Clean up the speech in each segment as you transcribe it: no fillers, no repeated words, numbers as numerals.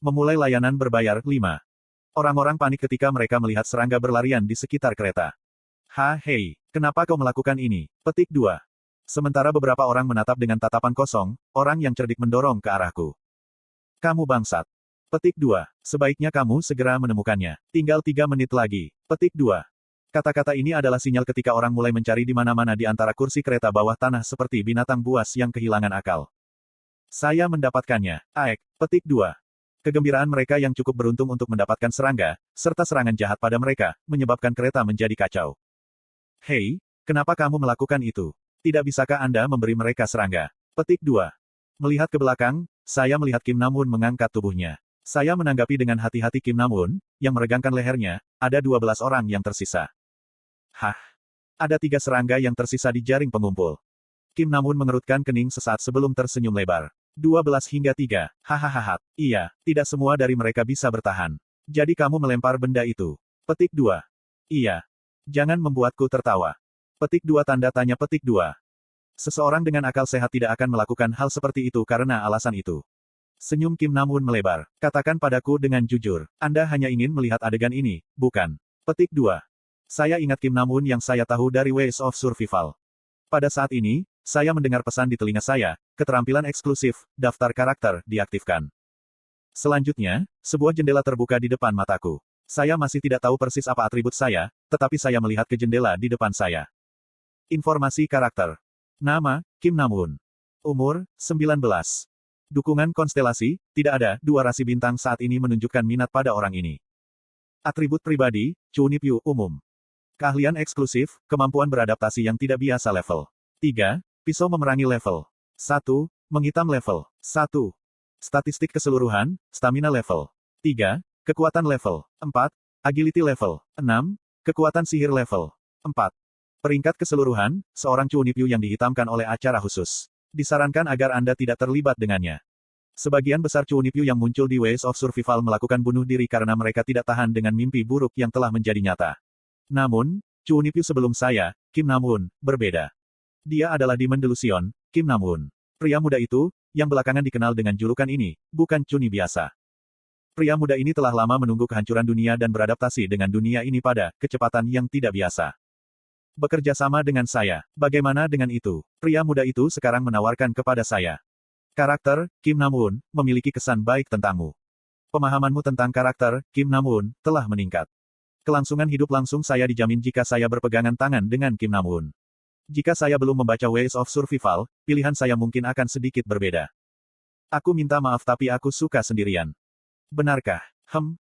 Memulai layanan berbayar 5. Orang-orang panik ketika mereka melihat serangga berlarian di sekitar kereta. Hei, kenapa kau melakukan ini? Petik 2. Sementara beberapa orang menatap dengan tatapan kosong, orang yang cerdik mendorong ke arahku. Kamu bangsat. Petik 2. Sebaiknya kamu segera menemukannya. Tinggal 3 menit lagi. Petik 2. Kata-kata ini adalah sinyal ketika orang mulai mencari di mana-mana di antara kursi kereta bawah tanah seperti binatang buas yang kehilangan akal. Saya mendapatkannya. Aek. Petik 2. Kegembiraan mereka yang cukup beruntung untuk mendapatkan serangga, serta serangan jahat pada mereka, menyebabkan kereta menjadi kacau. Hei, kenapa kamu melakukan itu? Tidak bisakah Anda memberi mereka serangga? Petik 2. Melihat ke belakang, saya melihat Kim Namun mengangkat tubuhnya. Saya menanggapi dengan hati-hati Kim Namun, yang meregangkan lehernya, ada 12 orang yang tersisa. Hah? Ada 3 serangga yang tersisa di jaring pengumpul. Kim Namun mengerutkan kening sesaat sebelum tersenyum lebar. 12 hingga 3. Hahaha. Iya, tidak semua dari mereka bisa bertahan. Jadi kamu melempar benda itu. Petik 2. Iya. Jangan membuatku tertawa. Petik 2 tanda tanya petik 2. Seseorang dengan akal sehat tidak akan melakukan hal seperti itu karena alasan itu. Senyum Kim Namun melebar. Katakan padaku dengan jujur. Anda hanya ingin melihat adegan ini, bukan? Petik 2. Saya ingat Kim Namun yang saya tahu dari Ways of Survival. Pada saat ini, saya mendengar pesan di telinga saya, keterampilan eksklusif, daftar karakter, diaktifkan. Selanjutnya, sebuah jendela terbuka di depan mataku. Saya masih tidak tahu persis apa atribut saya, tetapi saya melihat ke jendela di depan saya. Informasi karakter. Nama, Kim Namun. Umur, 19. Dukungan konstelasi, tidak ada, 2 rasi bintang saat ini menunjukkan minat pada orang ini. Atribut pribadi, Chunipyu, umum. Keahlian eksklusif, kemampuan beradaptasi yang tidak biasa level 3. Pisau memerangi level 1. Menghitam level 1. Statistik keseluruhan, stamina level 3. Kekuatan level 4. Agility level 6. Kekuatan sihir level 4. Peringkat keseluruhan, seorang Chunipyu yang dihitamkan oleh acara khusus. Disarankan agar Anda tidak terlibat dengannya. Sebagian besar Chunipyu yang muncul di Ways of Survival melakukan bunuh diri karena mereka tidak tahan dengan mimpi buruk yang telah menjadi nyata. Namun, Chunipyu sebelum saya, Kim Namun, berbeda. Dia adalah Demon Delusion, Kim Namun. Pria muda itu, yang belakangan dikenal dengan julukan ini, bukan Chuni biasa. Pria muda ini telah lama menunggu kehancuran dunia dan beradaptasi dengan dunia ini pada kecepatan yang tidak biasa. Bekerja sama dengan saya. Bagaimana dengan itu? Pria muda itu sekarang menawarkan kepada saya. Karakter, Kim Namun, memiliki kesan baik tentangmu. Pemahamanmu tentang karakter, Kim Namun, telah meningkat. Kelangsungan hidup langsung saya dijamin jika saya berpegangan tangan dengan Kim Namun. Jika saya belum membaca Ways of Survival, pilihan saya mungkin akan sedikit berbeda. Aku minta maaf tapi aku suka sendirian. Benarkah?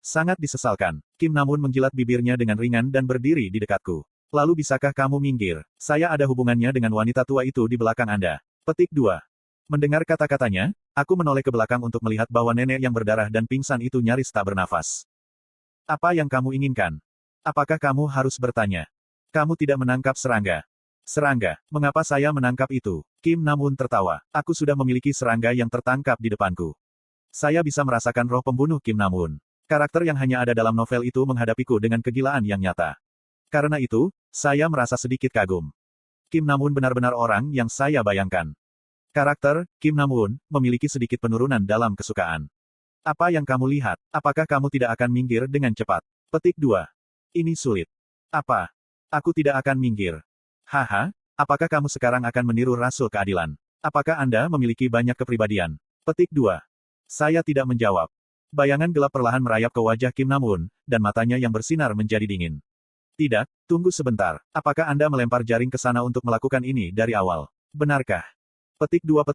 Sangat disesalkan. Kim Namun menjilat bibirnya dengan ringan dan berdiri di dekatku. Lalu bisakah kamu minggir? Saya ada hubungannya dengan wanita tua itu di belakang Anda. Petik 2. Mendengar kata-katanya, aku menoleh ke belakang untuk melihat bahwa nenek yang berdarah dan pingsan itu nyaris tak bernafas. Apa yang kamu inginkan? Apakah kamu harus bertanya? Kamu tidak menangkap serangga. Serangga, mengapa saya menangkap itu? Kim Namun tertawa. Aku sudah memiliki serangga yang tertangkap di depanku. Saya bisa merasakan roh pembunuh Kim Namun. Karakter yang hanya ada dalam novel itu menghadapiku dengan kegilaan yang nyata. Karena itu, saya merasa sedikit kagum. Kim Namun benar-benar orang yang saya bayangkan. Karakter, Kim Namun, memiliki sedikit penurunan dalam kesukaan. Apa yang kamu lihat? Apakah kamu tidak akan minggir dengan cepat? Petik 2. Ini sulit. Apa? Aku tidak akan minggir. Haha, apakah kamu sekarang akan meniru Rasul Keadilan? Apakah Anda memiliki banyak kepribadian? Petik 2. Saya tidak menjawab. Bayangan gelap perlahan merayap ke wajah Kim Namun, dan matanya yang bersinar menjadi dingin. Tidak, tunggu sebentar. Apakah Anda melempar jaring ke sana untuk melakukan ini dari awal? Benarkah? Petik 2.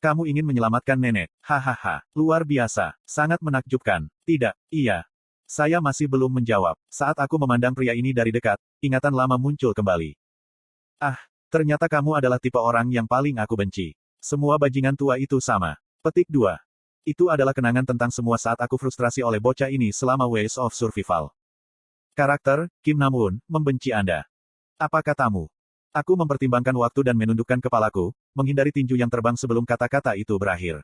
Kamu ingin menyelamatkan nenek. Hahaha, luar biasa. Sangat menakjubkan. Tidak, iya. Saya masih belum menjawab. Saat aku memandang pria ini dari dekat, ingatan lama muncul kembali. Ternyata kamu adalah tipe orang yang paling aku benci. Semua bajingan tua itu sama. Petik 2. Itu adalah kenangan tentang semua saat aku frustrasi oleh bocah ini selama Ways of Survival. Karakter, Kim Namun, membenci Anda. Apa katamu? Aku mempertimbangkan waktu dan menundukkan kepalaku, menghindari tinju yang terbang sebelum kata-kata itu berakhir.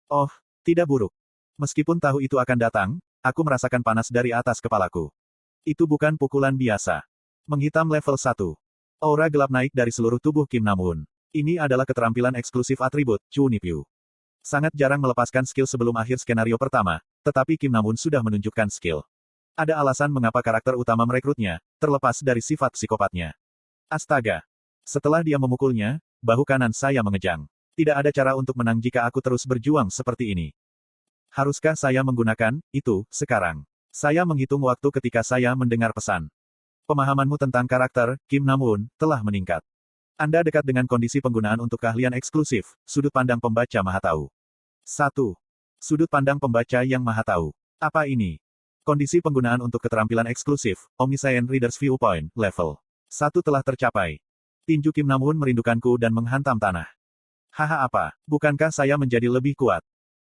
Oh, tidak buruk. Meskipun tahu itu akan datang, aku merasakan panas dari atas kepalaku. Itu bukan pukulan biasa. Menghitam level 1. Aura gelap naik dari seluruh tubuh Kim Namun. Ini adalah keterampilan eksklusif atribut, Chunipyu. Sangat jarang melepaskan skill sebelum akhir skenario pertama, tetapi Kim Namun sudah menunjukkan skill. Ada alasan mengapa karakter utama merekrutnya, terlepas dari sifat psikopatnya. Astaga. Setelah dia memukulnya, bahu kanan saya mengejang. Tidak ada cara untuk menang jika aku terus berjuang seperti ini. Haruskah saya menggunakan itu sekarang? Saya menghitung waktu ketika saya mendengar pesan. Pemahamanmu tentang karakter, Kim Namun, telah meningkat. Anda dekat dengan kondisi penggunaan untuk keahlian eksklusif, sudut pandang pembaca maha tahu. 1. Sudut pandang pembaca yang maha tahu. Apa ini? Kondisi penggunaan untuk keterampilan eksklusif, Omniscient Reader's Viewpoint, level 1 telah tercapai. Tinju Kim Namun merindukanku dan menghantam tanah. Haha apa, bukankah saya menjadi lebih kuat?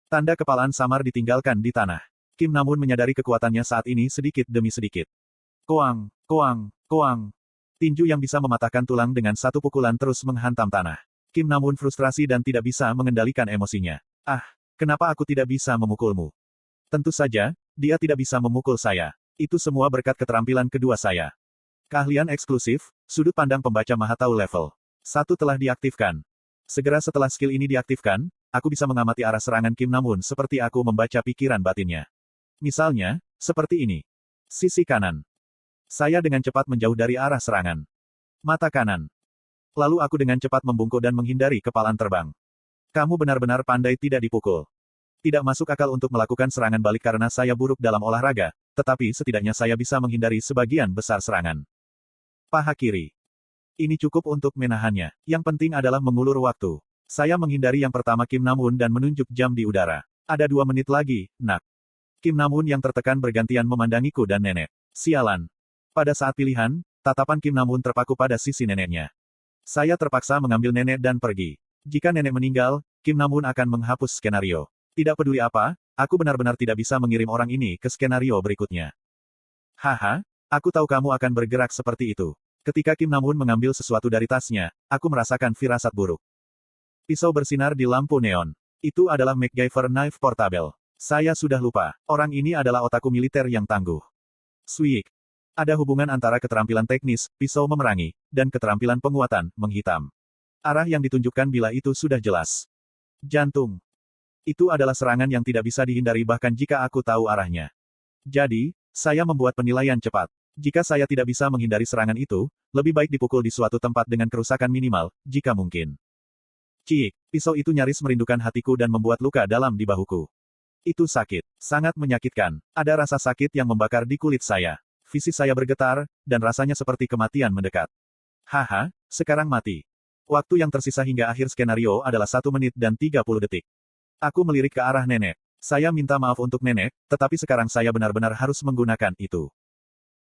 Tanda kepalaan samar ditinggalkan di tanah. Kim Namun menyadari kekuatannya saat ini sedikit demi sedikit. Koang, koang, koang. Tinju yang bisa mematahkan tulang dengan satu pukulan terus menghantam tanah. Kim Namun frustrasi dan tidak bisa mengendalikan emosinya. Ah, kenapa aku tidak bisa memukulmu? Tentu saja, dia tidak bisa memukul saya. Itu semua berkat keterampilan kedua saya. Keahlian eksklusif, sudut pandang pembaca maha tahu level 1 telah diaktifkan. Segera setelah skill ini diaktifkan, aku bisa mengamati arah serangan Kim Namun seperti aku membaca pikiran batinnya. Misalnya, seperti ini. Sisi kanan. Saya dengan cepat menjauh dari arah serangan. Mata kanan. Lalu aku dengan cepat membungkuk dan menghindari kepalan terbang. Kamu benar-benar pandai tidak dipukul. Tidak masuk akal untuk melakukan serangan balik karena saya buruk dalam olahraga, tetapi setidaknya saya bisa menghindari sebagian besar serangan. Paha kiri. Ini cukup untuk menahannya. Yang penting adalah mengulur waktu. Saya menghindari yang pertama Kim Namun dan menunjuk jam di udara. Ada 2 menit lagi, nak. Kim Namun yang tertekan bergantian memandangiku dan nenek. Sialan. Pada saat pilihan, tatapan Kim Namun terpaku pada sisi neneknya. Saya terpaksa mengambil nenek dan pergi. Jika nenek meninggal, Kim Namun akan menghapus skenario. Tidak peduli apa, aku benar-benar tidak bisa mengirim orang ini ke skenario berikutnya. Haha, aku tahu kamu akan bergerak seperti itu. Ketika Kim Namun mengambil sesuatu dari tasnya, aku merasakan firasat buruk. Pisau bersinar di lampu neon. Itu adalah MacGyver Knife Portable. Saya sudah lupa, orang ini adalah otaku militer yang tangguh. Swiik. Ada hubungan antara keterampilan teknis, pisau memerangi, dan keterampilan penguatan, menghitam. Arah yang ditunjukkan bila itu sudah jelas. Jantung. Itu adalah serangan yang tidak bisa dihindari bahkan jika aku tahu arahnya. Jadi, saya membuat penilaian cepat. Jika saya tidak bisa menghindari serangan itu, lebih baik dipukul di suatu tempat dengan kerusakan minimal, jika mungkin. Ciik, pisau itu nyaris merindukan hatiku dan membuat luka dalam di bahuku. Itu sakit, sangat menyakitkan. Ada rasa sakit yang membakar di kulit saya. Visi saya bergetar, dan rasanya seperti kematian mendekat. Haha, sekarang mati. Waktu yang tersisa hingga akhir skenario adalah 1 menit dan 30 detik. Aku melirik ke arah nenek. Saya minta maaf untuk nenek, tetapi sekarang saya benar-benar harus menggunakan itu.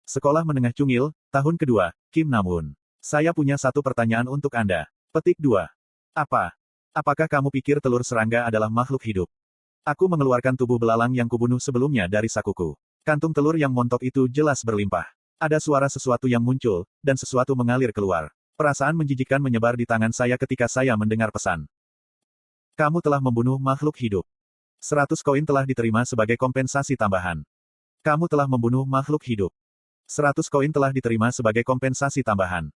Sekolah Menengah Cungil, tahun kedua, Kim Namun. Saya punya satu pertanyaan untuk Anda. Petik 2. Apa? Apakah kamu pikir telur serangga adalah makhluk hidup? Aku mengeluarkan tubuh belalang yang kubunuh sebelumnya dari sakuku. Kantung telur yang montok itu jelas berlimpah. Ada suara sesuatu yang muncul, dan sesuatu mengalir keluar. Perasaan menjijikkan menyebar di tangan saya ketika saya mendengar pesan. Kamu telah membunuh makhluk hidup. 100 koin telah diterima sebagai kompensasi tambahan. Kamu telah membunuh makhluk hidup. 100 koin telah diterima sebagai kompensasi tambahan.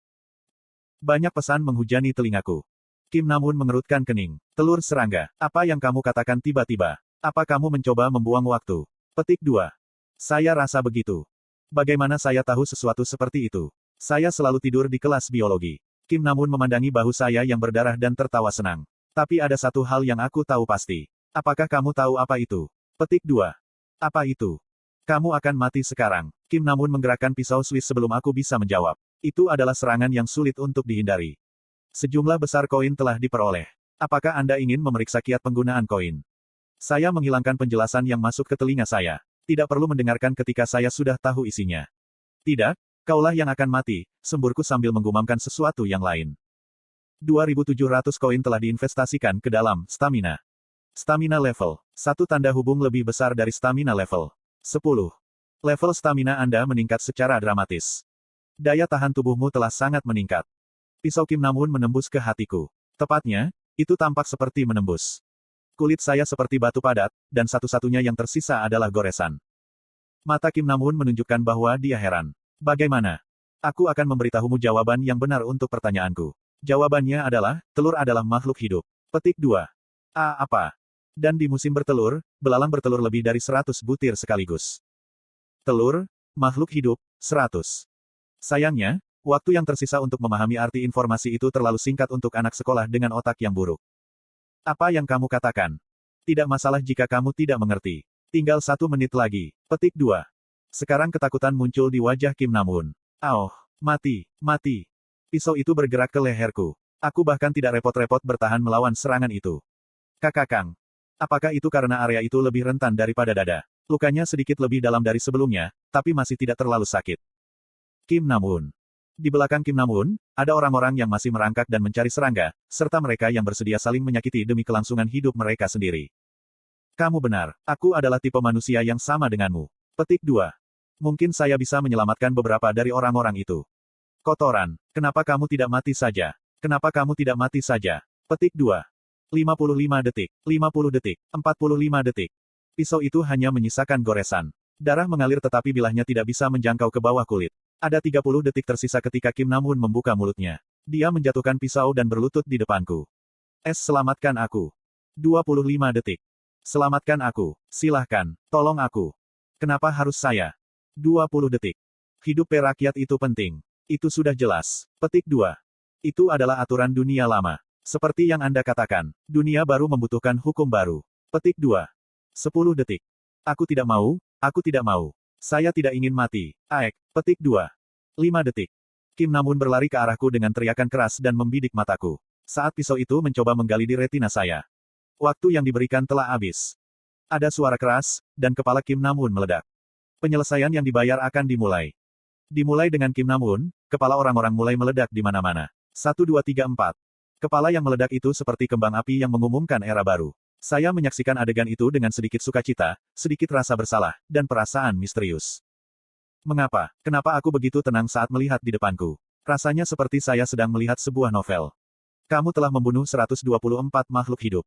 Banyak pesan menghujani telingaku. Kim Namun mengerutkan kening. Telur serangga, apa yang kamu katakan tiba-tiba? Apa kamu mencoba membuang waktu? Petik 2. Saya rasa begitu. Bagaimana saya tahu sesuatu seperti itu? Saya selalu tidur di kelas biologi. Kim Namun memandangi bahu saya yang berdarah dan tertawa senang. Tapi ada satu hal yang aku tahu pasti. Apakah kamu tahu apa itu? Petik 2. Apa itu? Kamu akan mati sekarang. Kim Namun menggerakkan pisau Swiss sebelum aku bisa menjawab. Itu adalah serangan yang sulit untuk dihindari. Sejumlah besar koin telah diperoleh. Apakah Anda ingin memeriksa kiat penggunaan koin? Saya menghilangkan penjelasan yang masuk ke telinga saya. Tidak perlu mendengarkan ketika saya sudah tahu isinya. Tidak, kaulah yang akan mati, semburku sambil menggumamkan sesuatu yang lain. 2.700 koin telah diinvestasikan ke dalam stamina. Stamina level 1 tanda hubung lebih besar dari stamina level 10. Level stamina Anda meningkat secara dramatis. Daya tahan tubuhmu telah sangat meningkat. Pisau Kim Namun menembus ke hatiku. Tepatnya, itu tampak seperti menembus. Kulit saya seperti batu padat, dan satu-satunya yang tersisa adalah goresan. Mata Kim Namun menunjukkan bahwa dia heran. Bagaimana? Aku akan memberitahumu jawaban yang benar untuk pertanyaanku. Jawabannya adalah, telur adalah makhluk hidup. Petik 2. Apa? Dan di musim bertelur, belalang bertelur lebih dari 100 butir sekaligus. Telur, makhluk hidup, 100. Sayangnya, waktu yang tersisa untuk memahami arti informasi itu terlalu singkat untuk anak sekolah dengan otak yang buruk. Apa yang kamu katakan? Tidak masalah jika kamu tidak mengerti. Tinggal 1 menit lagi. Petik 2. Sekarang ketakutan muncul di wajah Kim Namun. "Oh, mati, mati." Pisau itu bergerak ke leherku. Aku bahkan tidak repot-repot bertahan melawan serangan itu. Kakakang. Apakah itu karena area itu lebih rentan daripada dada? Lukanya sedikit lebih dalam dari sebelumnya, tapi masih tidak terlalu sakit. Kim Namun. Di belakang Kim Namun, ada orang-orang yang masih merangkak dan mencari serangga, serta mereka yang bersedia saling menyakiti demi kelangsungan hidup mereka sendiri. Kamu benar, aku adalah tipe manusia yang sama denganmu. Petik 2. Mungkin saya bisa menyelamatkan beberapa dari orang-orang itu. Kotoran, kenapa kamu tidak mati saja? Kenapa kamu tidak mati saja? Petik 2. 55 detik, 50 detik, 45 detik. Pisau itu hanya menyisakan goresan. Darah mengalir tetapi bilahnya tidak bisa menjangkau ke bawah kulit. Ada 30 detik tersisa ketika Kim Namun membuka mulutnya. Dia menjatuhkan pisau dan berlutut di depanku. Selamatkan aku. 25 detik. Selamatkan aku. Silahkan, tolong aku. Kenapa harus saya? 20 detik. Hidup rakyat itu penting. Itu sudah jelas. Petik 2. Itu adalah aturan dunia lama. Seperti yang Anda katakan, dunia baru membutuhkan hukum baru. Petik 2. 10 detik. Aku tidak mau, aku tidak mau. Saya tidak ingin mati. Aek. Petik 2. 5 detik. Kim Namun berlari ke arahku dengan teriakan keras dan membidik mataku. Saat pisau itu mencoba menggali di retina saya. Waktu yang diberikan telah habis. Ada suara keras, dan kepala Kim Namun meledak. Penyelesaian yang dibayar akan dimulai. Dimulai dengan Kim Namun, kepala orang-orang mulai meledak di mana-mana. 1 2 3 4. Kepala yang meledak itu seperti kembang api yang mengumumkan era baru. Saya menyaksikan adegan itu dengan sedikit sukacita, sedikit rasa bersalah, dan perasaan misterius. Mengapa? Kenapa aku begitu tenang saat melihat di depanku? Rasanya seperti saya sedang melihat sebuah novel. Kamu telah membunuh 124 makhluk hidup.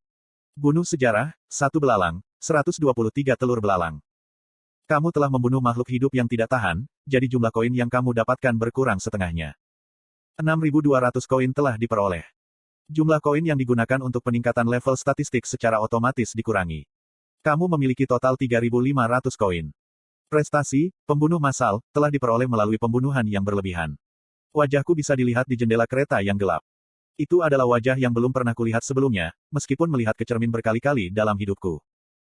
Bunuh sejarah, 1 belalang, 123 telur belalang. Kamu telah membunuh makhluk hidup yang tidak tahan, jadi jumlah koin yang kamu dapatkan berkurang setengahnya. 6.200 koin telah diperoleh. Jumlah koin yang digunakan untuk peningkatan level statistik secara otomatis dikurangi. Kamu memiliki total 3.500 koin. Prestasi, pembunuh massal, telah diperoleh melalui pembunuhan yang berlebihan. Wajahku bisa dilihat di jendela kereta yang gelap. Itu adalah wajah yang belum pernah kulihat sebelumnya, meskipun melihat ke cermin berkali-kali dalam hidupku.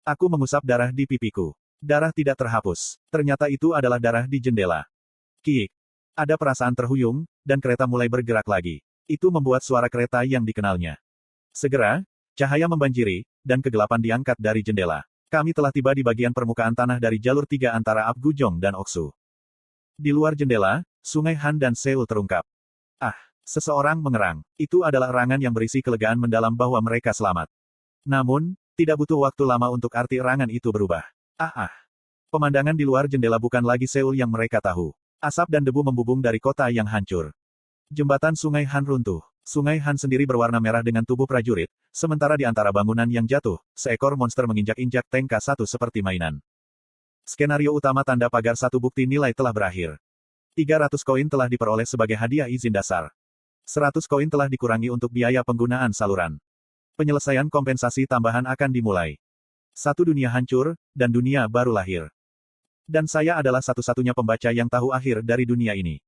Aku mengusap darah di pipiku. Darah tidak terhapus. Ternyata itu adalah darah di jendela. Kiik. Ada perasaan terhuyung, dan kereta mulai bergerak lagi. Itu membuat suara kereta yang dikenalnya. Segera, cahaya membanjiri, dan kegelapan diangkat dari jendela. Kami telah tiba di bagian permukaan tanah dari jalur 3 antara Apgujeong dan Oksu. Di luar jendela, Sungai Han dan Seul terungkap. Ah, seseorang mengerang. Itu adalah erangan yang berisi kelegaan mendalam bahwa mereka selamat. Namun, tidak butuh waktu lama untuk arti erangan itu berubah. Pemandangan di luar jendela bukan lagi Seul yang mereka tahu. Asap dan debu membubung dari kota yang hancur. Jembatan Sungai Han runtuh. Sungai Han sendiri berwarna merah dengan tubuh prajurit, sementara di antara bangunan yang jatuh, seekor monster menginjak-injak tank K1 seperti mainan. Skenario utama tanda pagar 1 bukti nilai telah berakhir. 300 koin telah diperoleh sebagai hadiah izin dasar. 100 koin telah dikurangi untuk biaya penggunaan saluran. Penyelesaian kompensasi tambahan akan dimulai. 1 dunia hancur, dan dunia baru lahir. Dan saya adalah satu-satunya pembaca yang tahu akhir dari dunia ini.